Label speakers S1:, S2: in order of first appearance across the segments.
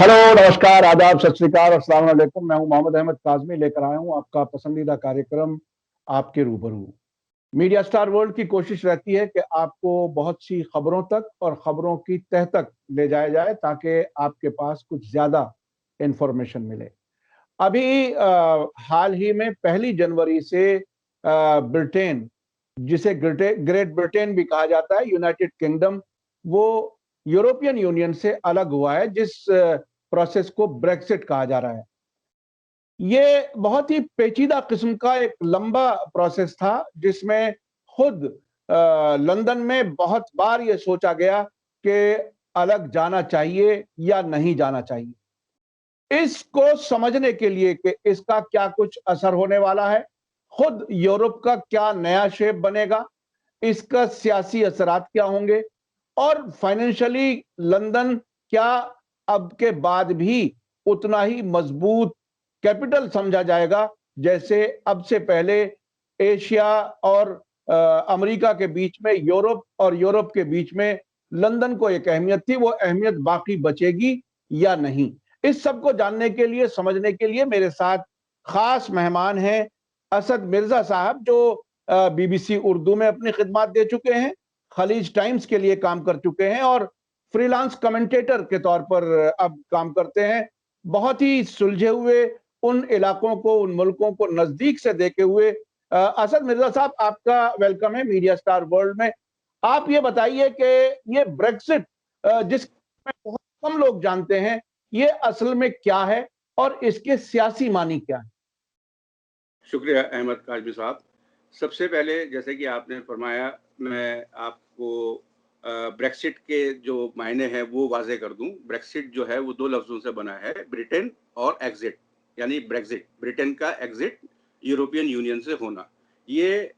S1: Hello, नमस्कार, आदाब, सत श्री अकाल, अस्सलाम वालेकुम। मैं हूं मोहम्मद अहमद काज़मी, लेकर आया हूं आपका पसंदीदा कार्यक्रम आपके रूबरू। मीडिया स्टार वर्ल्ड की कोशिश रहती है कि आपको बहुत सी खबरों तक और खबरों की तह तक ले जाया जाए ताकि आपके पास कुछ ज्यादा इंफॉर्मेशन मिले। अभी हाल ही में 1 जनवरी से ब्रिटेन, जिसे ग्रेट ब्रिटेन भी कहा जाता है, यूनाइटेड किंगडम, वो यूरोपियन यूनियन से अलग हुआ है, जिस प्रोसेस को ब्रेक्सिट कहा जा रहा है। ये बहुत ही पेचीदा किस्म का एक लंबा प्रोसेस था, जिसमें खुद लंदन में बहुत बार ये सोचा गया कि अलग जाना चाहिए या नहीं जाना चाहिए। इसको समझने के लिए कि इसका क्या कुछ असर होने वाला है, खुद यूरोप का क्या नया शेप बनेगा, इसका सियासी असरात क्या होंगे, और फाइनेंशियली लंदन क्या अब के बाद भी उतना ही मजबूत कैपिटल समझा जाएगा जैसे अब से पहले एशिया और अमेरिका के बीच में यूरोप और यूरोप के बीच में लंदन को एक अहमियत थी, वो अहमियत बाकी बचेगी या नहीं। इस सब को जानने के लिए, समझने के लिए मेरे साथ खास मेहमान हैं असद मिर्जा साहब, जो बीबीसी उर्दू में अपनी खिदमत दे चुके हैं, खलीज टाइम्स के लिए काम कर चुके हैं और फ्रीलांस कमेंटेटर के तौर पर अब काम करते हैं। बहुत ही सुलझे हुए, उन इलाकों को, उन मुल्कों को नजदीक से देखे हुए असद मिर्जा साहब, आपका वेलकम है मीडिया स्टार वर्ल्ड में। आप ये बताइए कि ये ब्रेक्सिट, जिसमें बहुत कम लोग जानते हैं, ये असल में क्या है और इसके सियासी मानी क्या है?
S2: शुक्रिया अहमद काजमी साहब। सबसे पहले जैसे कि आपने फरमाया, मैं आपको ब्रेक्सिट के जो मायने हैं वो वाज़ेह कर दूं। ब्रेक्सिट जो है वो 2 लफ्ज़ों से बना है, ब्रिटेन और एग्ज़िट, यानी ब्रेक्सिट, ब्रिटेन का एग्ज़िट, यूरोपियन यूनियन से होना। ये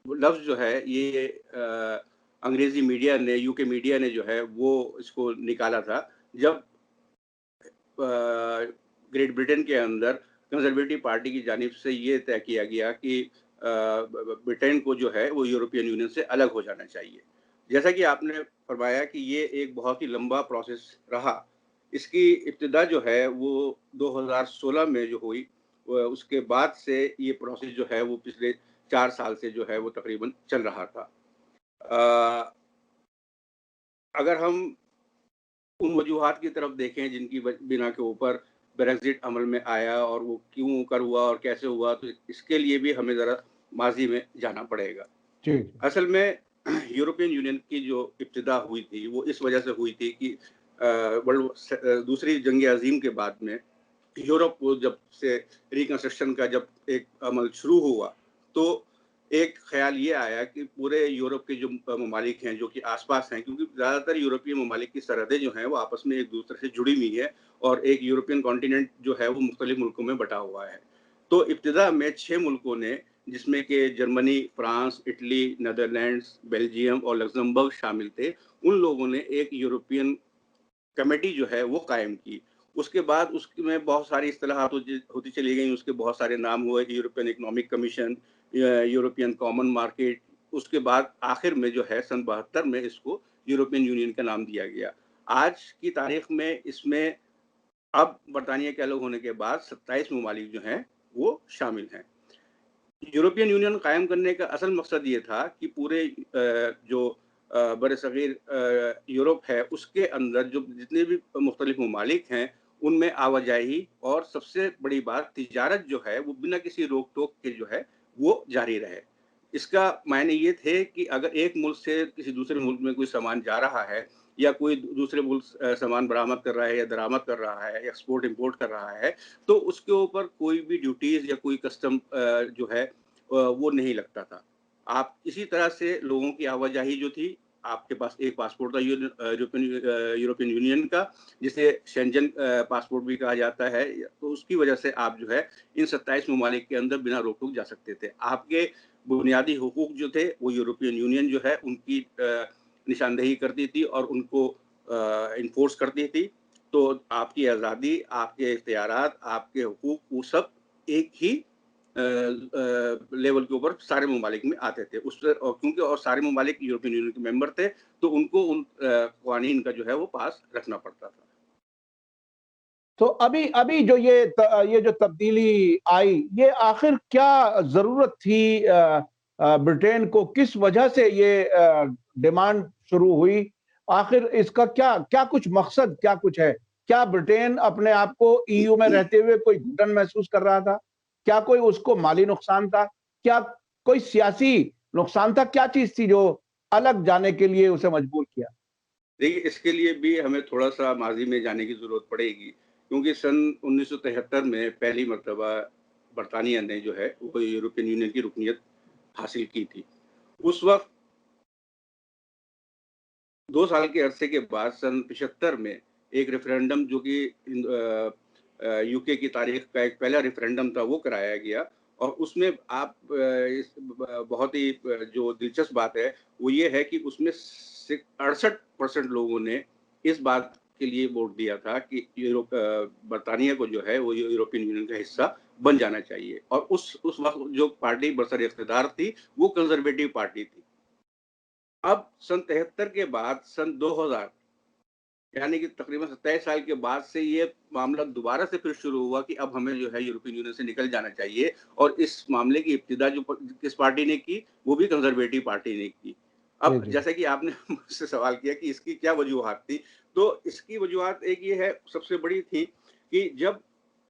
S2: लफ्ज़ जो है ये अंग्रेज़ी मीडिया ने, यूके मीडिया ने जो है वो इसको निकाला था जब ग्रेट ब्रिटेन के अंदर कंजर्वेटिव पार्टी की जानिब से ये तय किया गया कि ब्रिटेन को जो है वो यूरोपियन यूनियन से अलग हो जाना चाहिए। जैसा कि आपने फरमाया कि ये एक बहुत ही लंबा प्रोसेस रहा। इसकी इब्तिदा जो है वो 2016 में जो हुई, उसके बाद से ये प्रोसेस जो है वो पिछले 4 साल से जो है वो तकरीबन चल रहा था। अ, अगर हम उन वजूहात की तरफ देखें जिनकी बिना के ऊपर ब्रेक्जिट अमल में आया और वो क्यों कर हुआ और कैसे हुआ, तो इसके लिए भी हमें ज़रा माजी में जाना पड़ेगा।
S1: जी।
S2: असल में यूरोपियन यूनियन की जो इब्तिदा हुई थी वो इस वजह से हुई थी कि दूसरी जंग अजीम के बाद में यूरोप को जब से रिकंस्ट्रक्शन का जब एक अमल शुरू हुआ, तो एक ख़्याल ये आया कि पूरे यूरोप के जो ममालिक हैं, जो कि आस-पास हैं, क्योंकि ज़्यादातर यूरोपीय ममालिक की सरहदें जो हैं, वो आपस में एक-दूसरे से जुड़ी हुई है और एक यूरोपियन कॉन्टिनेंट जो है, वो मुख्तलिफ मुल्कों में बँटा हुआ है। तो इब्तिदा में 6 मुल्कों ने, जिसमें कि Germany, France, Italy, Netherlands, Belgium और लक्ज़मबर्ग शामिल थे, उन लोगों ने एक यूरोपियन कमेटी जो है वो कायम की। उसके बाद उसमें बहुत सारी इस्तिलाहात होती चली गईं, उसके बहुत सारे नाम हुए, European economic commission, European common market. उसके बाद आखिर में जो है सन 72 में इसको यूरोपियन यूनियन का नाम दिया गया। आज की तारीख में इसमें अब बरतानिया के अलग होने के बाद 27 ममालिक जो हैं वो शामिल हैं। यूरोपियन यूनियन कायम करने का असल मकसद ये था कि पूरे जो बरसग़ीर यूरोप है, उसके अंदर जो जितने भी मुख्तलिफ ममालिक हैं, उनमें आवाजाही और सबसे बड़ी बात तिजारत जो है, वो बिना किसी रोक-टोक के जो है, वो जारी रहे। इसका मायने ये थे कि अगर एक मुल्क से किसी दूसरे मुल्क में कोई सामान जा रहा है या कोई दूसरे मुल्क सामान बरामद कर रहा है या दरामद कर रहा है, एक्सपोर्ट-इम्पोर्ट कर रहा है, तो उसके ऊपर कोई भी ड्यूटीज़ या कोई कस्टम जो है वो नहीं लगता था। आप इसी तरह से लोगों की आवाजाही जो थी, आपके पास एक पासपोर्ट था यूरोपियन यूनियन का, जिसे शेंजन पासपोर्ट भी कहा जाता है, तो उसकी वजह से आप जो है इन 27 ममालिक के अंदर बिना रोक-टोक जा सकते थे। आपके बुनियादी हुकूक जो थे, वो यूरोपियन यूनियन जो है उनकी निशानदेही करती थी और उनको एनफोर्स करती थी। तो आपकी आज़ादी, आपके इख्तियारात, आपके हुकूक, वो सब एक ही लेवल के ऊपर सारे ममालिक में आते थे। उससे और क्योंकि और सारे ममालिक यूरोपियन यूनियन के मेंबर थे, तो उनको उन क़वानीन का जो है वो पास रखना पड़ता था।
S1: तो अभी अभी जो ये जो तब्दीली आई, ये आखिर क्या जरूरत थी? ब्रिटेन को किस वजह से ये डिमांड शुरू हुई? आखिर इसका क्या क्या कुछ मकसद, क्या कुछ है? क्या ब्रिटेन अपने आप को ईयू में रहते हुए कोई घुटन महसूस कर रहा था? क्या कोई उसको माली नुकसान था? क्या कोई सियासी नुकसान था? क्या चीज थी जो अलग जाने के लिए उसे मजबूर किया?
S2: देखिए, इसके लिए भी हमें थोड़ा-सा माज़ी में जाने की ज़रूरत पड़ेगी, क्योंकि सन 1973 में पहली मर्तबा बरतानिया ने जो है, वो यूरोपियन यूनियन की रुकनियत हासिल की थी। उस वक़्त 2 साल के अरसे के बाद सन 75 में एक रेफ़रेंडम जो कि यूके की तारीख़ का एक पहला रेफ़रेंडम था, वो कराया गया और उसमें आप इस ब बहुत ही जो दिलचस्प बात है, वो ये है कि उसमें से 68% लोगों ने इस बात के लिए वोट दिया था कि बरतानिया को जो है, वो यूरोपियन यूनियन का हिस्सा बन जाना चाहिए और उस वक़्त जो पार्टी बरसर-ए-इक़्तिदार थी, वो कंज़र्वेटिव पार्टी थी। अब सन 73 के बाद सन 2000 यानी कि तकरीबन 27 साल के बाद से ये मामला दोबारा से फिर शुरू हुआ कि अब हमें जो है यूरोपियन यूनियन से निकल जाना चाहिए और इस मामले की इब्तिदा जो किस पार्टी ने की, वो भी कंज़र्वेटिव पार्टी ने की।
S1: जी,
S2: अब
S1: जी।
S2: जैसे कि आपने मुझसे सवाल किया कि इसकी क्या वजूहात थी, तो इसकी वजूहात एक ये है सबसे बड़ी थी कि जब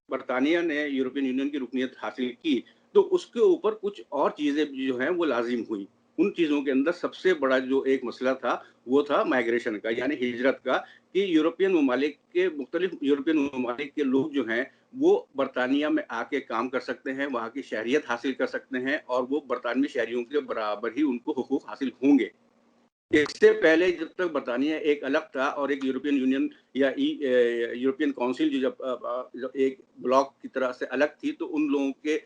S2: बरतानिया ने यूरोपियन यूनियन की रुकनियत हासिल की, तो उसके ऊपर कुछ और चीज़ें जो हैं वो लाज़िम हुईं। उन चीज़ों के अंदर सबसे बड़ा जो एक मसला था, वो था माइग्रेशन का यानी हिजरत का कि यूरोपियन ममालिक के मुख्तलिफ यूरोपियन ममालिक के लोग जो हैं, वो बरतानिया में आके काम कर सकते हैं, वहाँ की शहरियत हासिल कर सकते हैं और वो बरतानवी शहरियों के बराबर ही उनको हुकूक हासिल होंगे। इससे पहले जब तक बरतानिया एक अलग था और एक यूरोपियन यूनियन या यूरोपियन काउंसिल जो जब एक ब्लॉक की तरह से अलग थी, तो उन लोगों के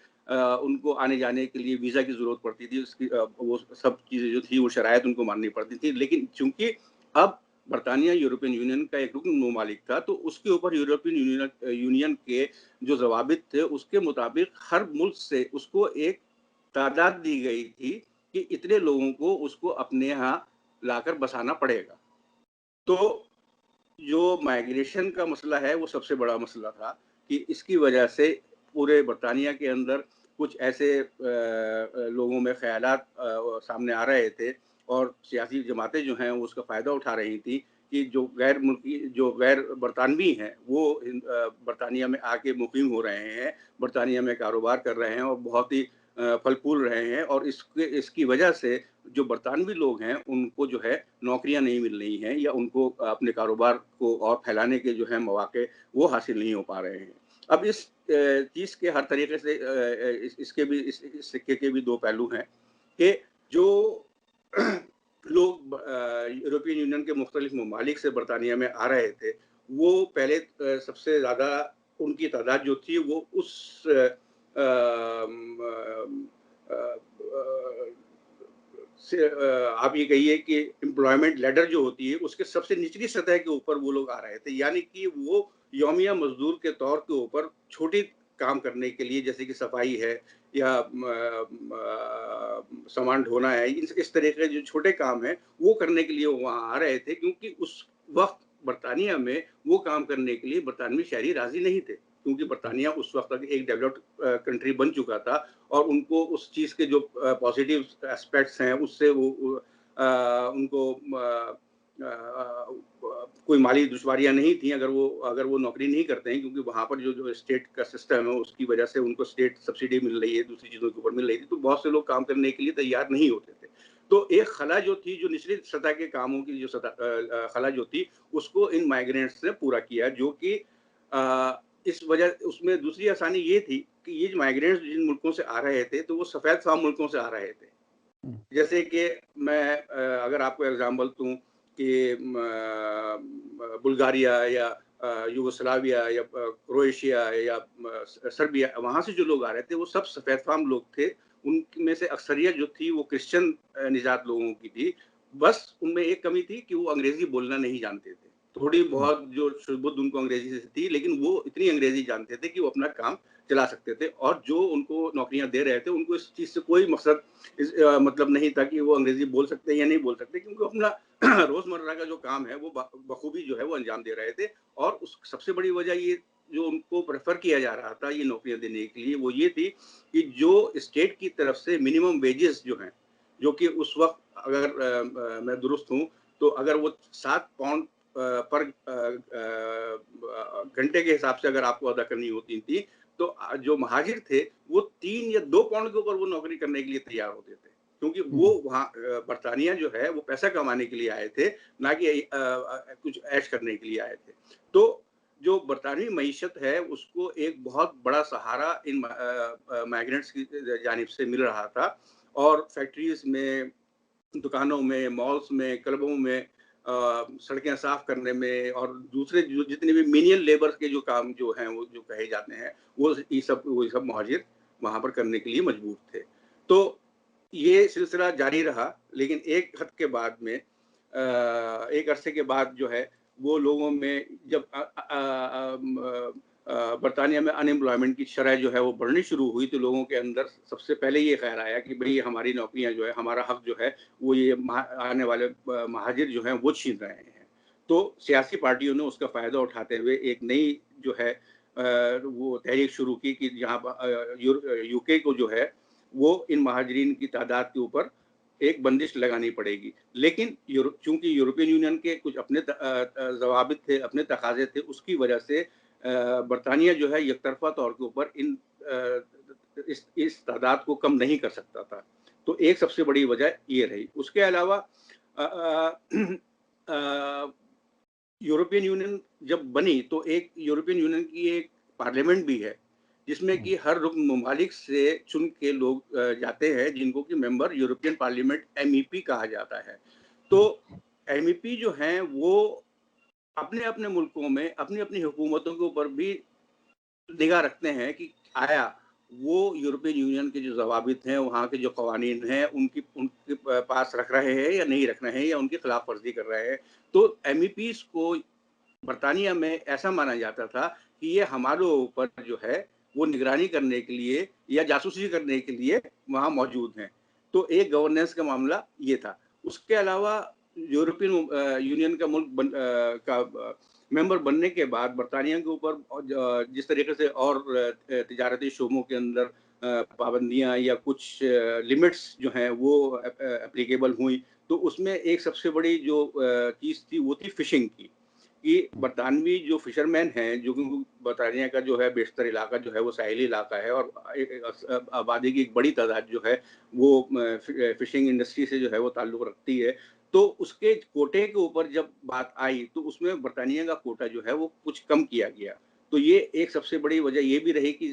S2: उनको आने-जाने के लिए वीज़ा की ज़रूरत पड़ती थी। उसकी वो सब चीज़ें जो थी, वो शराइत उनको माननी पड़ती थी। लेकिन चूँकि अब बरतानिया यूरोपियन यूनियन का एक रुकन ममालिक था, तो उसके ऊपर यूरोपियन यूनियन के जो ज़वाबित थे, उसके मुताबिक हर मुल्क से उसको एक तादाद दी गई थी कि इतने लोगों को उसको अपने यहाँ लाकर बसाना पड़ेगा। तो जो माइग्रेशन का मसला है, वो सबसे बड़ा मसला था कि इसकी वजह से पूरे बरतानिया के अंदर कुछ ऐसे लोगों में ख़यालात सामने आ रहे थे और सियासी जमातें जो हैं, वो उसका फ़ायदा उठा रही थी कि जो गैर बरतानवी हैं, वो बरतानिया में आके मुक़ीम हो रहे हैं, बरतानिया में कारोबार कर रहे हैं और बहुत ही फल-फूल रहे हैं और इसकी वजह से जो बरतानवी लोग हैं, उनको जो है नौकरियाँ नहीं मिल रही हैं या उनको अपने कारोबार को और फैलाने के जो है मौके, वो हासिल नहीं हो पा रहे हैं। अब इस चीज़ के हर तरीके से इसके भी इस सिक्के के भी 2 पहलू हैं कि जो लोग यूरोपियन यूनियन के मुख्तलिफ ममालिक से बरतानिया में आ रहे थे, वो पहले सबसे ज़्यादा उनकी तादाद जो थी वो उस अ अ, आप ये कहिए कि एम्प्लॉयमेंट लैडर जो होती है, उसके सबसे निचली सतह के ऊपर वो लोग आ रहे थे। यानी कि वो यौमिया मज़दूर के तौर के ऊपर छोटी काम करने के लिए जैसे कि सफाई है या सामान ढोना है, इस तरह के जो छोटे काम हैं, वो करने के लिए वहाँ आ रहे थे क्योंकि उस वक़्त बरतानिया में वो काम करने के लिए बरतानवी शहरी राज़ी नहीं थे। क्योंकि बरतानिया उस वक़्त तक एक डेवलप्ड कंट्री बन चुका था और उनको उस चीज़ के जो पॉज़िटिव एस्पेक्ट्स हैं उससे उनको कोई माली दुश्वारियाँ नहीं थी अगर वो नौकरी नहीं करते हैं क्योंकि वहाँ पर जो स्टेट का सिस्टम है उसकी वजह से उनको स्टेट सब्सिडी मिल रही है, दूसरी चीज़ों के ऊपर मिल रही थी, तो बहुत से लोग काम करने के लिए तैयार नहीं होते थे। तो एक खला जो थी, जो निचली सतह के कामों की जो खला जो थी, उसको इन माइग्रेंट्स ने पूरा किया जो कि इस वजह उसमें दूसरी आसानी ये थी कि ये जो माइग्रेंट्स जिन मुल्कों से आ रहे थे, तो वो सफ़ेद फ़ार्म मुल्कों से आ रहे थे।
S1: हुँ।
S2: जैसे कि मैं अगर आपको एग्ज़ाम्पल दूँ कि बुल्गारिया या यूगोस्लाविया या क्रोएशिया या सर्बिया वहाँ से जो लोग आ रहे थे, वो सब सफ़ेद फ़ार्म लोग थे। उनमें से अक्सरियत जो थी वो क्रिश्चियन निजात लोगों की थी। बस उनमें एक कमी थी कि वो अंग्रेज़ी बोलना नहीं जानते थे। थोड़ी
S1: हुँ।
S2: बहुत जो शुद्ध-बुद्ध उनको अंग्रेज़ी से थी, लेकिन वो इतनी अंग्रेज़ी जानते थे कि वो अपना काम चला सकते थे और जो उनको नौकरियाँ दे रहे थे, उनको इस चीज़ से कोई मकसद मतलब नहीं था कि वो अंग्रेज़ी बोल सकते हैं या नहीं बोल सकते क्योंकि अपना रोज़मर्रा का जो काम है वो बखूबी जो है वो अंजाम दे रहे थे और उस सबसे बड़ी वजह ये जो उनको प्रेफर किया जा रहा था ये नौकरियां देने के लिए, वो ये थी कि जो स्टेट की तरफ से मिनिमम वेजेस जो हैं, जो कि उस वक्त अगर मैं दुरुस्त हूँ तो अगर वो 7 पाउंड पर घंटे के हिसाब से अगर आपको अदा करनी होती थी, तो जो महाजिर थे वो 3 या 2 पाउंड के ऊपर वो नौकरी करने के लिए तैयार होते थे, क्योंकि वो वहाँ बरतानिया जो है वो पैसा कमाने के लिए आए थे, ना कि कुछ ऐश करने के लिए आए थे। तो जो बरतानवी मईशत है उसको एक बहुत बड़ा सहारा इन माइग्रेंट्स की जानिब से मिल रहा था, और फैक्ट्रीज में, दुकानों में, मॉल्स में, क्लबों में, सड़कें साफ करने में, और दूसरे जो जितने भी मेनियल लेबर के जो काम जो हैं वो जो कहे जाते हैं, वो ये सब मुहाजिर वहाँ पर करने के लिए मजबूर थे। तो ये सिलसिला जारी रहा, लेकिन एक हद के बाद में एक अरसे के बाद जो है वो लोगों में जब बरतानिया में अनएम्प्लॉयमेंट की शरह जो है वो बढ़नी शुरू हुई, तो लोगों के अंदर सबसे पहले ये ख्याल आया कि भई हमारी नौकरियाँ जो है, हमारा हक जो है, वो ये आने वाले महाजिर जो हैं वो छीन रहे हैं। तो सियासी पार्टियों ने उसका फ़ायदा उठाते हुए एक नई जो है वो तहरीक शुरू की कि जहाँ यूके को जो है वो इन महाजरीन की तादाद के ऊपर एक बंदिश लगानी पड़ेगी। लेकिन चूँकि यूरोपियन यूनियन के कुछ अपने ज़वाबित थे, अपने तकाज़े थे, उसकी वजह से बरतानिया जो है एकतरफ़ा तौर के ऊपर इस तादाद को कम नहीं कर सकता था। तो एक सबसे बड़ी वजह ये रही। उसके अलावा यूरोपियन यूनियन जब बनी तो एक यूरोपियन यूनियन की एक पार्लियामेंट भी है, जिसमें कि हर रुकन ममालिक से चुन के लोग जाते हैं, जिनको कि मेंबर यूरोपियन पार्लियामेंट MEP कहा जाता है। तो MEP जो हैं वो अपने-अपने मुल्कों में अपनी-अपनी हुकूमतों के ऊपर भी निगाह रखते हैं कि आया वो यूरोपियन यूनियन के जो ज़वाबित हैं, वहाँ के जो कवानीन हैं, उनके पास रख रहे हैं या नहीं रख रहे हैं, या उनकी खिलाफ वर्जी कर रहे हैं। तो MEPs को बरतानिया में ऐसा माना जाता था कि ये हमारे ऊपर जो है वो निगरानी करने के लिए या जासूसी करने के लिए वहाँ मौजूद हैं। तो एक गवर्नेंस का मामला ये था। उसके अलावा यूरोपियन यूनियन का मेंबर बनने के बाद बरतानिया के ऊपर जिस तरीके से और तिजारती शोबों के अंदर पाबंदियाँ या कुछ लिमिट्स जो हैं वो एप्लीकेबल हुई, तो उसमें एक सबसे बड़ी जो चीज़ थी वो थी फ़िशिंग की, कि बरतानवी जो फ़िशरमैन हैं, जो कि बरतानिया का जो है बेशतर इलाका जो है वो साहिली इलाका है, और आबादी की एक बड़ी तादाद जो है वो फ़िशिंग इंडस्ट्री से जो है वो ताल्लुक़ रखती है। तो उसके कोटे के ऊपर जब बात आई, तो उसमें बरतानिया का कोटा जो है वो कुछ कम किया गया। तो ये एक सबसे बड़ी वजह ये भी रही कि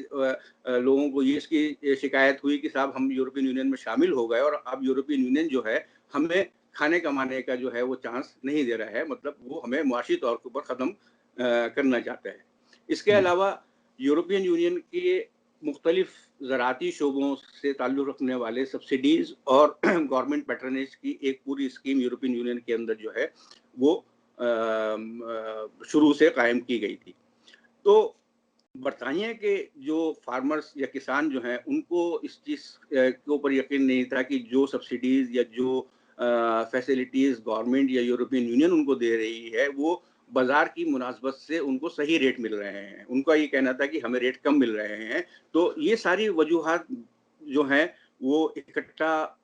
S2: लोगों को ये इसकी शिकायत हुई कि साहब हम यूरोपियन यूनियन में शामिल हो गए, और अब यूरोपियन यूनियन जो है हमें खाने कमाने का जो है वो चांस नहीं दे रहा है, मतलब वो हमें मुआशी तौर के ऊपर ख़त्म करना चाहता है। इसके अलावा यूरोपियन यूनियन के मुख्तलिफ ज़राअती शोबों से ताल्लुक़ रखने वाले सब्सिडीज़ और गवर्नमेंट पैट्रनेज की एक पूरी स्कीम यूरोपियन यूनियन के अंदर जो है वो शुरू से कायम की गई थी। तो बरतानिया के जो फार्मर्स या किसान जो हैं, उनको इस चीज़ के ऊपर यकीन नहीं था कि जो सब्सिडीज़ या जो फैसिलिटीज़ गवर्नमेंट या यूरोपियन यूनियन उनको दे रही है, वो बाज़ार की मुनासबत से उनको सही रेट मिल रहे हैं। उनका ये कहना था कि हमें रेट कम मिल रहे हैं। तो ये सारी वजूहात जो हैं, वो इकट्ठा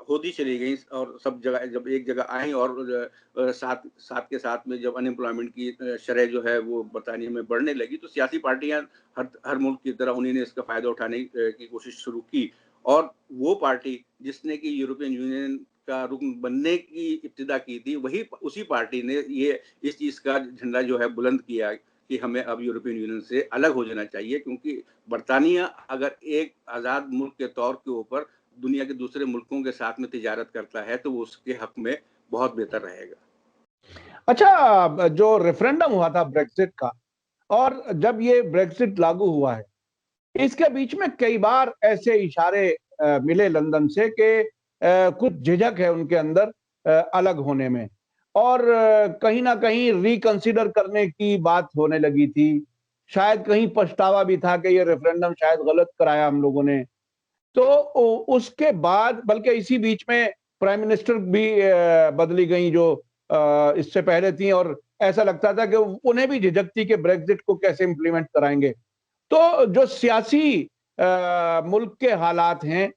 S2: होती चली गई, और सब जगह जब एक जगह आई, और साथ साथ के साथ में जब अनएम्प्लॉयमेंट की शरह जो है वो बरतानिया में बढ़ने लगी, तो सियासी पार्टियां हर मुल्क की तरह उन्होंने इसका फ़ायदा उठाने की कोशिश शुरू की, और वो पार्टी जिसने कि यूरोपियन यूनियन का रुकन बनने की इब्तिदा की थी, वही उसी पार्टी ने ये इस चीज़ का झंडा जो है बुलंद किया कि हमें अब यूरोपियन यूनियन से अलग हो जाना चाहिए, क्योंकि बरतानिया अगर एक आज़ाद मुल्क के तौर के ऊपर दुनिया के दूसरे मुल्कों के साथ में तिजारत करता है, तो वो उसके हक में बहुत बेहतर रहेगा।
S1: अच्छा, जो रेफरेंडम हुआ था ब्रेक्सिट का, और जब ये ब्रेक्सिट लागू हुआ है, इसके बीच में कई बार ऐसे इशारे मिले लंदन से कि कुछ झिझक है उनके अंदर अलग होने में, और कहीं ना कहीं रिकंसिडर करने की बात होने लगी थी। शायद कहीं पछतावा भी था कि ये रेफरेंडम शायद गलत कराया हम लोगों ने। तो उसके बाद, बल्कि इसी बीच में प्राइम मिनिस्टर भी बदली गई जो इससे पहले थी, और ऐसा लगता था कि उन्हें भी झिझक थी कि ब्रेग्जिट को कैसे इंप्लीमेंट कराएंगे। तो जो सियासी मुल्क के हालात हैं,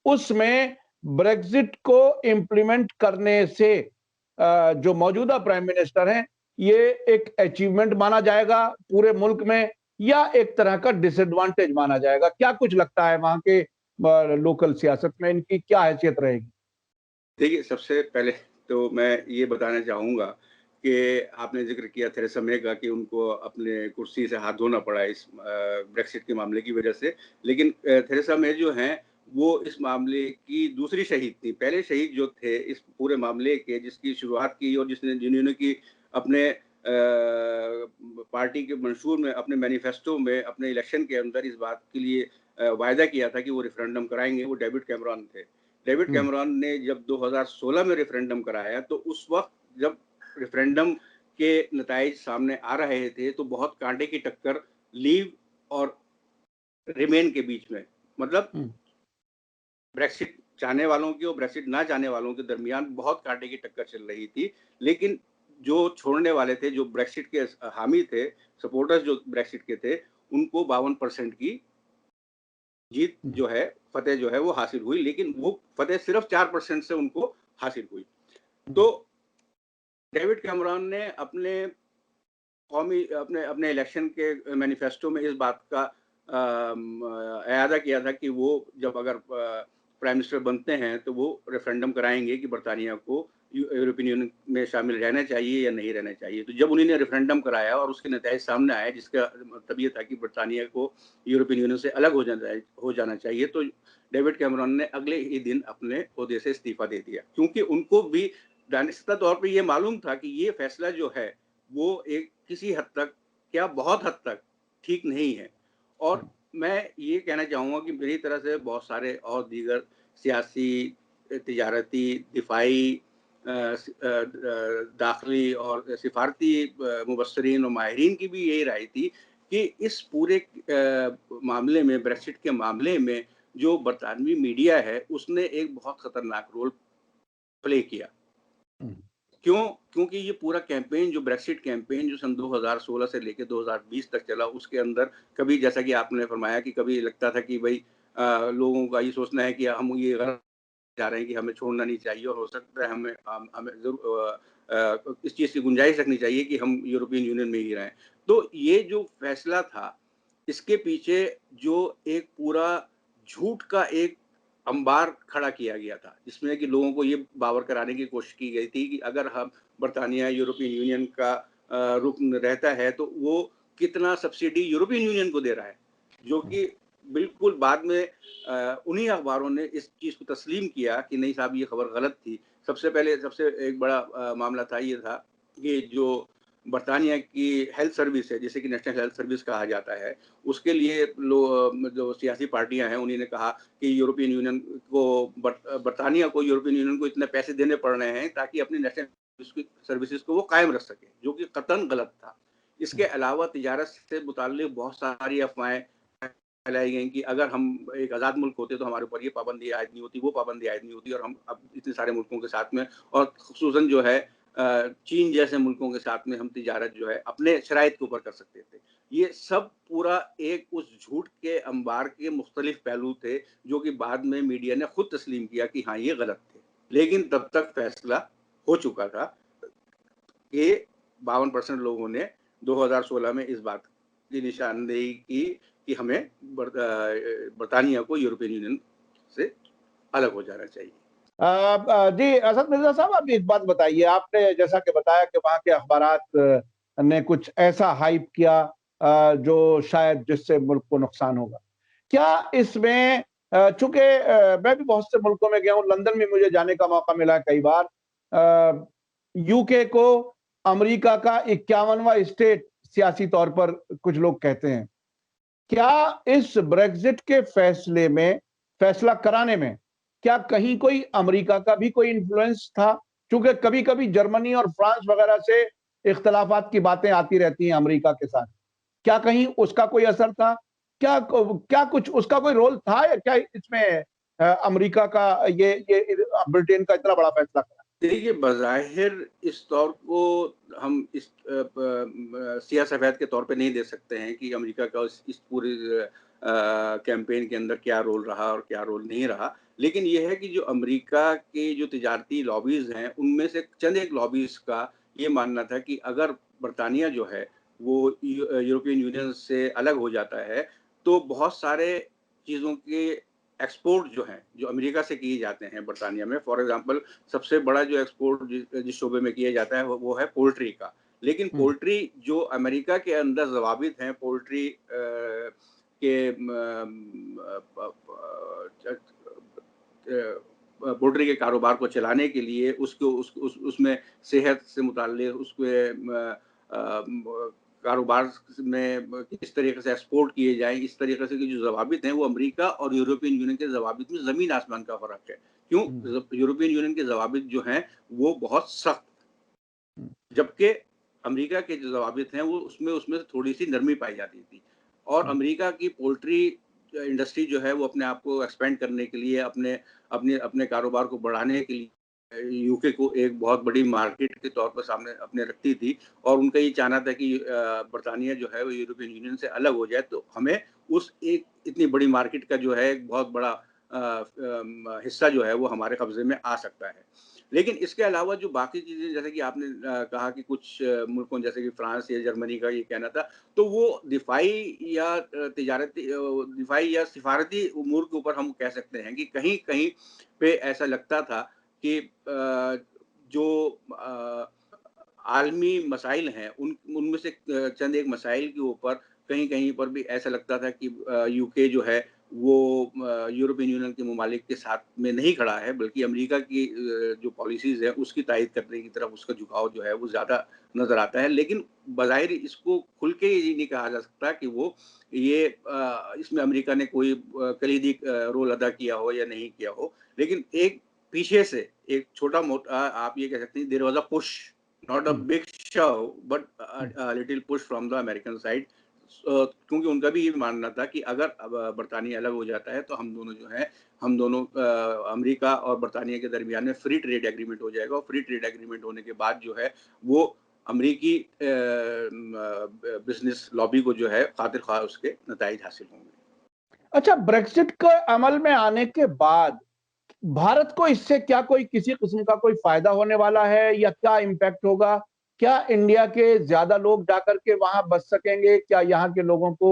S1: उसमें ब्रेग्जिट को इंप्लीमेंट करने से जो मौजूदा प्राइम मिनिस्टर हैं, ये एक अचीवमेंट माना जाएगा पूरे मुल्क में या एक तरह का डिसएडवांटेज माना जाएगा? क्या कुछ लगता है वहां के लोकल सियासत में इनकी क्या हैसियत रहेगी?
S2: देखिए, सबसे पहले तो मैं ये बताना चाहूँगा कि आपने ज़िक्र किया थेरेसा मे का कि उनको अपने कुर्सी से हाथ धोना पड़ा इस ब्रेक्सिट के मामले की वजह से। लेकिन थेरेसा मे जो हैं, वो इस मामले की दूसरी शहीद थी। पहले शहीद जो थे इस पूरे मामले के, जिसकी शुरुआत की और जिन्होंने की अपने पार्टी के मंशूर में, अपने मैनिफेस्टो में, अपने इलेक्शन के अंदर इस बात के लिए वायदा किया था कि वो रेफरेंडम कराएँगे, वो डेविड कैमरॉन थे। डेविड
S1: हम्म,
S2: कैमरॉन ने जब 2016 में रेफरेंडम कराया, तो उस वक़्त जब रेफरेंडम के नताइज सामने आ रहे थे, तो बहुत कांटे की टक्कर लीव और रिमेन के बीच में, मतलब
S1: हम्म,
S2: ब्रेक्सिट चाहने वालों की और ब्रेक्सिट ना चाहने वालों के दरमियान बहुत कांटे की टक्कर चल रही थी। लेकिन जो छोड़ने वाले थे, जो ब्रेक्सिट के हामी थे, सपोर्टर्स जो ब्रेक्सिट के थे, उनको 52% की जीत
S1: हम्म,
S2: जो है, फ़तेह जो है वो हासिल हुई, लेकिन वो फ़तेह सिर्फ़ 4% से उनको हासिल हुई।
S1: हम्म,
S2: तो डेविड कैमरॉन ने अपने अपने इलेक्शन के मैनिफेस्टो में इस बात का इरादा किया था कि वो जब अगर प्राइम मिनिस्टर बनते हैं, तो वो रेफरेंडम कराएँगे कि बरतानिया को यूरोपियन यूनियन में शामिल रहना चाहिए या नहीं रहना चाहिए। तो जब उन्होंने रेफरेंडम कराया और उसके नतीजे सामने आए, जिसका मतलब ये था कि बरतानिया को यूरोपियन यूनियन से अलग हो जाना चाहिए, तो डेविड कैमरॉन ने अगले ही दिन अपने ओहदे से इस्तीफ़ा दे दिया। क्योंकि उनको भी दानिस्ता तौर पे ये मालूम था कि ये फैसला जो है, वो एक किसी हद तक, क्या बहुत हद तक ठीक नहीं है। और मैं ये कहना चाहूँगा कि मेरी तरफ से बहुत सारे और दीगर सियासी, तिजारती, दिफ़ाई, दाखिली और सिफ़ारती मुबस्सिरीन और माहिरीन की भी यही राय थी कि इस पूरे मामले में, ब्रेक्सिट के मामले में, जो बरतानवी मीडिया है, उसने एक बहुत खतरनाक रोल प्ले किया।
S1: हम्म,
S2: क्यों? क्योंकि ये पूरा कैंपेन, जो ब्रेक्सिट कैंपेन जो सन 2016 से लेके 2020 तक चला, उसके अंदर कभी, जैसा कि आपने फरमाया, कि कभी लगता था कि भई लोगों का ये सोचना है कि हम ये गलत जा रहे हैं कि हमें छोड़ना नहीं चाहिए और हो सकता है हमें ज़रूर इस चीज़ की गुंजाइश रखनी चाहिए कि हम यूरोपियन यूनियन में ही रहें। तो ये जो फैसला था, इसके पीछे जो एक पूरा झूठ का एक अंबार खड़ा किया गया था, जिसमें कि लोगों को ये बावर कराने की कोशिश की गई थी कि अगर हम बरतानिया यूरोपियन यूनियन का रुकन रहता है, तो वो कितना सब्सिडी यूरोपियन यूनियन को दे रहा है, जो कि बिल्कुल बाद में उन्हीं अखबारों ने इस चीज़ को तस्लीम किया कि नहीं साहब, ये खबर गलत थी। सबसे पहले सबसे एक बड़ा मामला था, ये था कि जो बरतानिया की हेल्थ सर्विस है, जिसे कि नेशनल हेल्थ सर्विस कहा जाता है, उसके लिए जो सियासी पार्टियाँ हैं, उन्होंने कहा कि यूरोपियन यूनियन को, बरतानिया को यूरोपियन यूनियन को इतने पैसे देने पड़ रहे हैं ताकि अपनी नेशनल सर्विसेज को वो कायम रख सके, जो कि कतई गलत था। इसके अलावा तिजारत से मुताल्लिक बहुत सारी अफ़वाहें फैलाई गई कि अगर हम एक आज़ाद मुल्क होते, तो हमारे ऊपर ये पाबंदी आयद नहीं होती, वो पाबंदी आयद नहीं होती, और हम अब इतने सारे मुल्कों के साथ में, और ख़ुसूसन जो है चीन जैसे मुल्कों के साथ में, हम तिजारत जो है अपने शराइत के ऊपर कर सकते थे। ये सब पूरा एक उस झूठ के अंबार के मुख्तलिफ पहलू थे, जो कि बाद में मीडिया ने खुद तस्लीम किया कि हाँ, ये गलत थे। लेकिन तब तक फैसला हो चुका था कि 52% लोगों ने 2016 में इस बात की निशानदेही की कि हमें बरतानिया को यूरोपियन यूनियन से अलग हो जाना चाहिए।
S1: जी असद मिर्जा साहब, आप एक बात बताइए। आपने जैसा कि बताया कि वहाँ के अखबारात ने कुछ ऐसा हाइप किया जो शायद जिससे मुल्क को नुकसान होगा। क्या इसमें चूंकि मैं भी बहुत से मुल्कों में गया हूँ, लंदन में मुझे जाने का मौका मिला है कई बार। यूके को अमेरिका का 51वां स्टेट सियासी तौर पर कुछ लोग कहते हैं। क्या इस ब्रेग्जिट के फैसले में, फैसला कराने में, क्या कहीं कोई अमेरिका का भी कोई इन्फ्लुएंस था? क्योंकि कभी-कभी जर्मनी और फ्रांस वगैरह से इख्तिलाफात की बातें आती रहती हैं अमेरिका के साथ। क्या कहीं उसका कोई असर था? क्या कुछ उसका कोई रोल था या क्या इसमें अमेरिका का ये ब्रिटेन का इतना बड़ा फैसला करा?
S2: देखिए, बज़ाहिर इस तौर को हम इस सियाह सफ़ेद के तौर पे नहीं दे सकते हैं कि अमेरिका का इस पूरे कैंपेन के अंदर क्या रोल रहा और क्या रोल नहीं रहा। लेकिन ये है कि जो अमेरिका के जो तिजारती लॉबीज़ हैं, उनमें से चंद एक लॉबीज़ का ये मानना था कि अगर बर्तानिया जो है, वो यूरोपियन यूनियन से अलग हो जाता है, तो बहुत सारे चीज़ों के एक्सपोर्ट जो हैं, जो अमेरिका से किए जाते हैं बर्तानिया में, फॉर एग्ज़ाम्पल सबसे बड़ा जो एक्सपोर्ट जिस शोबे में किया जाता है वो है पोल्ट्री का। लेकिन पोल्ट्री जो अमेरिका के अंदर ज़वाबित हैं पोल्ट्री के पोल्ट्री के कारोबार को चलाने के लिए उसको उसमें सेहत से मुताल्लिक़ उसके कारोबार में किस तरीके से एक्सपोर्ट किए जाएँ, इस तरीके से जो ज़वाबित हैं वो अमेरिका और यूरोपियन यूनियन के ज़वाबित में ज़मीन-आसमान का फ़र्क है। क्यों? यूरोपियन यूनियन के ज़वाबित जो हैं वो बहुत सख्त, जबकि अमेरिका के जो ज़वाबित हैं वो उसमें उसमें थोड़ी-सी नरमी पाई जाती थी। और अमेरिका की पोल्ट्री इंडस्ट्री जो है वो अपने आप को एक्सपेंड करने के लिए अपने अपने अपने कारोबार को बढ़ाने के लिए यूके को एक बहुत बड़ी मार्केट के तौर पर सामने अपने रखती थी और उनका ये चाहना था कि बर्तानिया जो है वो यूरोपियन यूनियन से अलग हो जाए, तो हमें उस एक इतनी बड़ी मार्केट का जो है एक बहुत बड़ा हिस्सा जो है वो हमारे कब्ज़े में आ सकता है। लेकिन इसके अलावा जो बाकी चीज़ें जैसे कि आपने कहा कि कुछ मुल्कों जैसे कि फ्रांस या जर्मनी का ये कहना था, तो वो दिफ़ाई या दिफ़ाई या सिफ़ारती उमूर के ऊपर हम कह सकते हैं कि कहीं-कहीं पे ऐसा लगता था कि जो आलमी मसाइल हैं, उनमें से चंद एक मसाइल के ऊपर कहीं-कहीं पर भी ऐसा लगता था कि यूके जो है वो यूरोपियन यूनियन के ममालिक के साथ में नहीं खड़ा है, बल्कि अमेरिका की जो पॉलिसीज़ हैं, उसकी तायद करने की तरफ उसका झुकाव जो है, वो ज़्यादा नज़र आता है। लेकिन बज़ाहिर इसको खुल के ये नहीं कहा जा सकता कि वो ये इसमें अमेरिका ने कोई कलीदी रोल अदा किया हो या नहीं किया हो। लेकिन एक पीछे से एक छोटा-मोटा आप ये कह सकते हैं there was a push, not a big shove but little push from the American side. क्योंकि उनका भी ये मानना था कि अगर बरतानिया अलग हो जाता है तो हम दोनों जो हैं, हम दोनों अमेरिका और बरतानिया के दरमियान में फ्री ट्रेड एग्रीमेंट हो जाएगा और फ्री ट्रेड एग्रीमेंट होने के बाद जो है वो अमेरिकी बिज़नेस लॉबी को जो है खातिर-ख़्वाह उसके नताइज हासिल होंगे।
S1: अच्छा, ब्रेक्सिट के अमल में आने के बाद भारत को इससे क्या कोई किसी किस्म का कोई फायदा होने वाला है या क्या इम्पैक्ट होगा? क्या इंडिया के ज़्यादा लोग जाकर के वहाँ बस सकेंगे? क्या यहाँ के लोगों को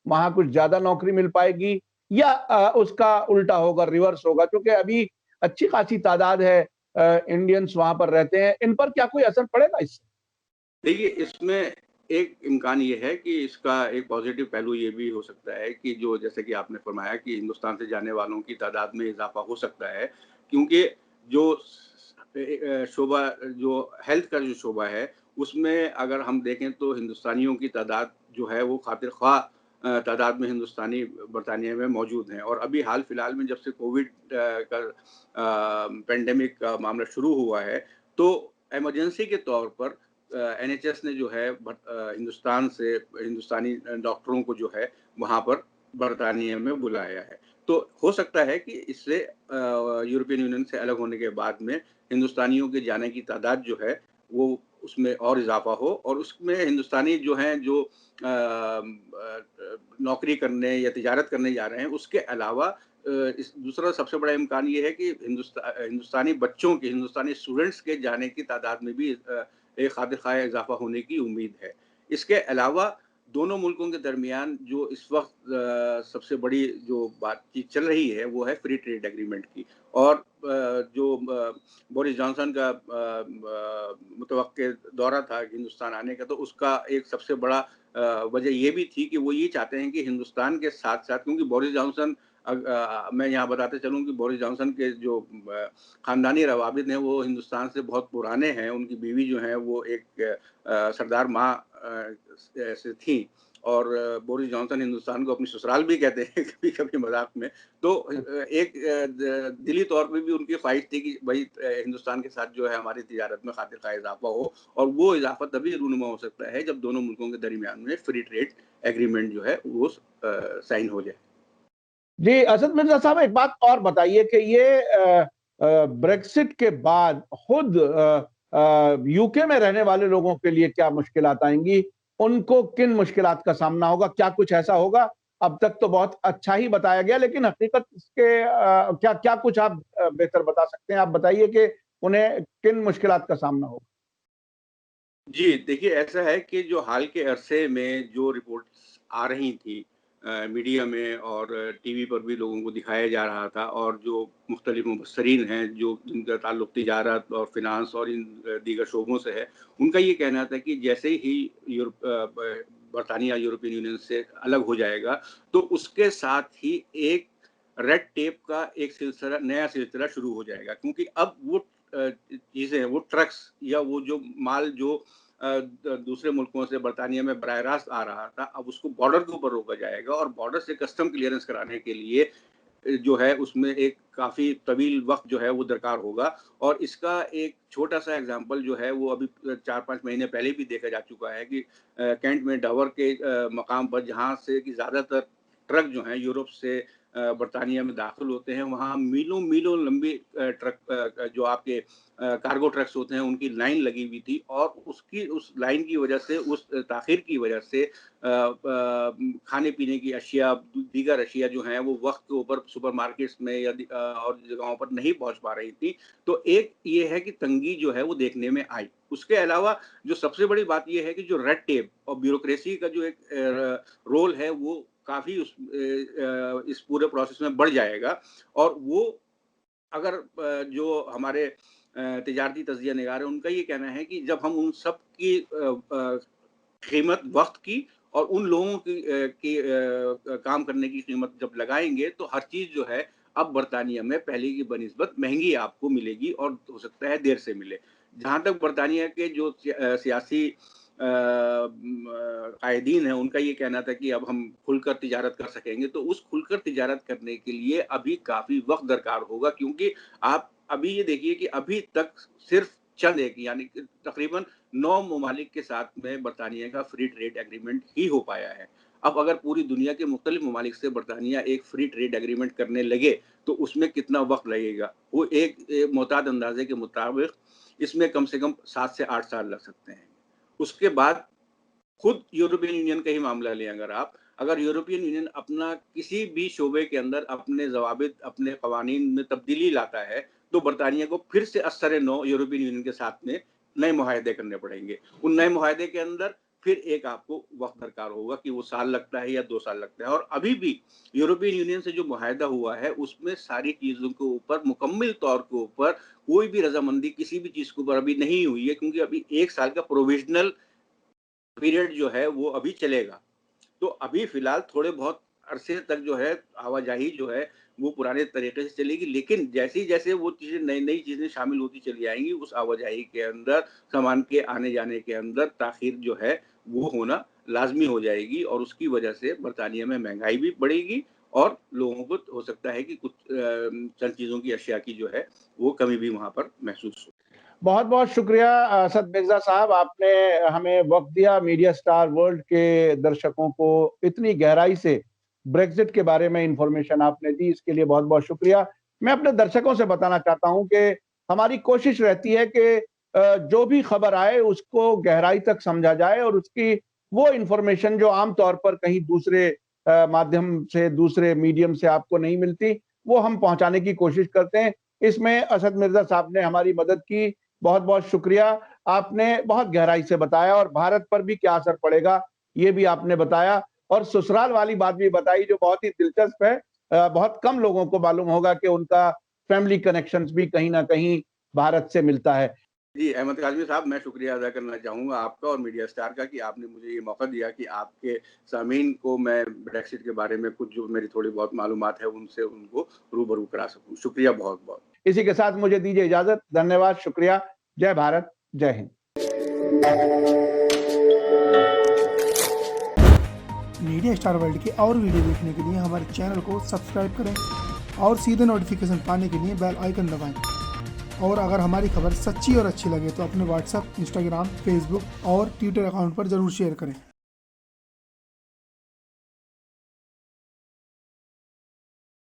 S1: वहाँ कुछ ज़्यादा नौकरी मिल पाएगी? या उसका उल्टा होगा, रिवर्स होगा? क्योंकि अभी अच्छी खासी तादाद है इंडियंस वहाँ पर रहते हैं। इन पर क्या कोई असर पड़ेगा इससे?
S2: देखिए, इसमें एक इम्कान ये है कि इसका एक पॉज़िटिव पहलू ये भी हो सकता है कि जो जैसे कि आपने फ़रमाया कि हिंदुस्तान से जाने वालों की तादाद में इज़ाफ़ा हो सकता है, क्योंकि जो शोबा जो हेल्थ का जो शोबा है, उसमें अगर हम देखें तो हिंदुस्तानियों की तादाद जो है वो खातिर-ख़्वाह तादाद में हिंदुस्तानी बरतानिया में मौजूद हैं और अभी हाल-फिलहाल में जब से कोविड का पैंडेमिक का मामला शुरू हुआ है, तो इमरजेंसी के तौर पर एनएचएस ने जो है हिंदुस्तान से हिंदुस्तानी डॉक्टरों को जो है वहाँ पर बरतानिया में बुलाया है। तो हो सकता है कि इससे यूरोपियन यूनियन से अलग होने के बाद में हिंदुस्तानियों के जाने की तादाद जो है वो उसमें और इज़ाफ़ा हो और उसमें हिंदुस्तानी जो हैं जो नौकरी करने या तिजारत करने जा रहे हैं उसके अलावा इस दूसरा सबसे बड़ा इम्कान ये है कि हिंदुस्तानी बच्चों के, हिंदुस्तानी स्टूडेंट्स के जाने की तादाद में भी एक खातिर-ख़्वाह इज़ाफ़ा होने की उम्मीद है। इसके अलावा दोनों मुल्कों के दरमियान जो इस वक़्त सबसे बड़ी जो बातचीत चल रही है, वो है फ्री ट्रेड एग्रीमेंट की और जो बोरिस जॉनसन का मुतवक्किल दौरा था हिंदुस्तान आने का, तो उसका एक सबसे बड़ा वजह ये भी थी कि वो ये चाहते हैं कि हिंदुस्तान के साथ-साथ क्योंकि बोरिस जॉनसन मैं यहाँ बताते चलूँ कि बोरिस जॉनसन के जो ख़ानदानी रवाबित हैं, वो हिंदुस्तान से बहुत पुराने हैं। उनकी बीवी जो हैं, वो एक सरदार माँ से थीं और बोरिस जॉनसन हिंदुस्तान को अपनी ससुराल भी कहते हैं कभी-कभी मज़ाक में। तो एक दिली तौर पे भी उनकी ख़्वाहिश थी कि भई हिंदुस्तान के साथ जो है हमारी तिजारत में खातिर-ख़्वाह इज़ाफ़ा हो और वो इज़ाफ़ा तभी रूनुमा हो सकता है जब दोनों मुल्कों के दरमियान में फ्री ट्रेड एग्रीमेंट जो है वो साइन हो जाए।
S1: जी, असद मिर्ज़ा साहब एक बात और बताइए कि ये ब्रेक्सिट के बाद खुद यूके में रहने वाले लोगों के लिए क्या मुश्किलात आएंगी, उनको किन मुश्किलात का सामना होगा, क्या कुछ ऐसा होगा? अब तक तो बहुत अच्छा ही बताया गया, लेकिन हकीकत इसके क्या क्या कुछ आप बेहतर बता सकते हैं? आप बताइए कि उन्हें किन मुश्किलात का सामना होगा?
S2: जी, देखिए ऐसा है कि जो हाल के अरसे में जो रिपोर्ट्स आ रही थी मीडिया में और टीवी पर भी लोगों को दिखाया जा रहा था और जो मुख्तलिफ मुबस्सरीन हैं, जो जिनका ताल्लुक तिजारत और फ़िनांस और इन दीगर शोबों से है, उनका ये कहना था कि जैसे ही बरतानिया यूरोपियन यूनियन से अलग हो जाएगा, तो उसके साथ ही एक रेड टेप का एक सिलसिला नया सिलसिला शुरू हो जाएगा। क्योंकि अब वो चीज़ें, वो ट्रक्स या वो जो माल जो दूसरे मुल्कों से बरतानिया में बराह रास्त आ रहा था, अब उसको बॉर्डर के ऊपर रोका जाएगा और बॉर्डर से कस्टम क्लियरेंस कराने के लिए जो है उसमें एक काफ़ी तवील वक़्त जो है वो दरकार होगा। और इसका एक छोटा-सा एग्ज़ाम्पल जो है वो अभी 4-5 महीने पहले भी देखा जा चुका है कि कैंट में डावर के मकाम पर जहाँ से कि ज़्यादातर ट्रक जो हैं यूरोप से बरतानिया में दाखिल होते हैं, वहाँ मीलों-मीलों लंबी ट्रक जो आपके कार्गो ट्रक्स होते हैं, उनकी लाइन लगी हुई थी और उस लाइन की वजह से, उस ताख़ीर की वजह से खाने-पीने की अशिया, दीगर अशिया जो हैं, वो वक़्त के ऊपर सुपरमार्केट्स में या और जगहों पर नहीं पहुँच पा रही थी। तो एक ये है कि तंगी जो है वो देखने में आई। उसके अलावा जो सबसे बड़ी बात ये है कि जो रेड टेप और ब्यूरोक्रेसी का जो एक रोल है, वो काफ़ी इस पूरे प्रोसेस में बढ़ जाएगा और वो अगर जो हमारे तिजारती तज्ज़िया निगार हैं, उनका ये कहना है कि जब हम उन सब की कीमत वक़्त की और उन लोगों की काम करने की कीमत जब लगाएँगे, तो हर चीज़ जो है अब बरतानिया में पहले की बनिस्बत महँगी आपको मिलेगी और हो सकता है देर से मिले। जहाँ तक बरतानिया के जो सियासी कायदीन हैं, उनका ये कहना था कि अब हम खुलकर तिजारत कर सकेंगे, तो उस खुलकर तिजारत करने के लिए अभी काफ़ी वक़्त दरकार होगा क्योंकि आप अभी ये देखिए कि अभी तक सिर्फ़ चंद एक यानी कि तकरीबन 9 ममालिक के साथ में बरतानिया का फ्री ट्रेड एग्रीमेंट ही हो पाया है। अब अगर पूरी दुनिया के मुख्तलिफ ममालिक से बरतानिया एक फ्री ट्रेड एग्रीमेंट करने लगे, तो उसमें कितना वक़्त लगेगा? वो एक मोहताद अंदाज़े के मुताबिक इसमें कम से कम 7 से 8 साल लग सकते हैं। उसके बाद खुद यूरोपियन यूनियन का ही मामला लें अगर आप, अगर यूरोपियन यूनियन अपना किसी भी शोबे के अंदर अपने ज़वाबित, अपने कवानीन में तब्दीली लाता है, तो बरतानिया को फिर से असर-ए-नौ यूरोपियन यूनियन के साथ में नए मुआहदे करने पड़ेंगे। उन नए मुआहदे के अंदर फिर एक आपको वक़्त दरकार होगा कि वो साल लगता है या 2 साल लगता है और अभी भी यूरोपियन यूनियन से जो मुआहदा हुआ है, उसमें सारी चीज़ों के ऊपर मुकम्मल तौर के ऊपर कोई भी रज़ामंदी किसी भी चीज़ के ऊपर अभी नहीं हुई है क्योंकि अभी 1 साल का प्रोविज़नल पीरियड जो है वो अभी चलेगा। तो अभी फ़िलहाल थोड़े बहुत अरसे तक जो है आवाजाही जो है वो पुराने तरीके से चलेगी, लेकिन जैसे-जैसे वो चीज़ें नई-नई चीज़ें शामिल होती चली आएँगी, उस आवाजाही के अंदर सामान के आने-जाने के अंदर ताख़ीर जो है वो होना लाज़मी हो जाएगी और उसकी वजह से बरतानिया में महँगाई भी बढ़ेगी और लोगों को हो सकता है कि कुछ चंद चीज़ों की अशिया की जो है वो कमी भी वहाँ पर महसूस हो।
S1: बहुत-बहुत शुक्रिया असद मिर्ज़ा साहब, आपने हमें वक़्त दिया, मीडिया स्टार वर्ल्ड के दर्शकों को इतनी गहराई से ब्रेक्ज़िट के बारे में इन्फॉर्मेशन आपने दी, इसके लिए बहुत-बहुत शुक्रिया। मैं अपने दर्शकों से बताना चाहता हूँ कि हमारी कोशिश रहती है कि जो भी खबर आए उसको गहराई तक समझा जाए और उसकी वो इन्फॉर्मेशन जो आम तौर पर कहीं दूसरे माध्यम से, दूसरे मीडियम से आपको नहीं मिलती, वो हम पहुँचाने की कोशिश करते हैं। इसमें असद मिर्ज़ा साहब ने हमारी मदद की, बहुत-बहुत शुक्रिया। आपने बहुत गहराई से बताया और भारत पर भी क्या असर पड़ेगा, ये भी आपने बताया और ससुराल वाली बात भी बताई जो बहुत ही दिलचस्प है। बहुत कम लोगों को मालूम होगा कि उनका फैमिली कनेक्शंस भी कहीं न कहीं भारत से मिलता है।
S2: जी, अहमद काज़मी साहब, मैं शुक्रिया अदा करना चाहूँगा आपका और मीडिया स्टार का कि आपने मुझे ये मौका दिया कि आपके सामीन को मैं ब्रेक्सिट के बारे में कुछ जो मेरी थोड़ी बहुत मालूमात है, उनसे उनको रूबरू करा सकूँ। शुक्रिया बहुत-बहुत।
S1: इसी के साथ मुझे दीजिए इजाज़त। धन्यवाद, शुक्रिया। जय भारत, जय हिंद।
S3: मीडिया स्टार वर्ल्ड के और वीडियो देखने के लिए हमारे चैनल को सब्सक्राइब करें और सीधे नोटिफिकेशन पाने के लिए बेल आइकन दबाएं। और अगर हमारी खबर सच्ची और अच्छी लगे तो अपने व्हाट्सएप, इंस्टाग्राम, फेसबुक और ट्विटर अकाउंट पर ज़रूर शेयर करें।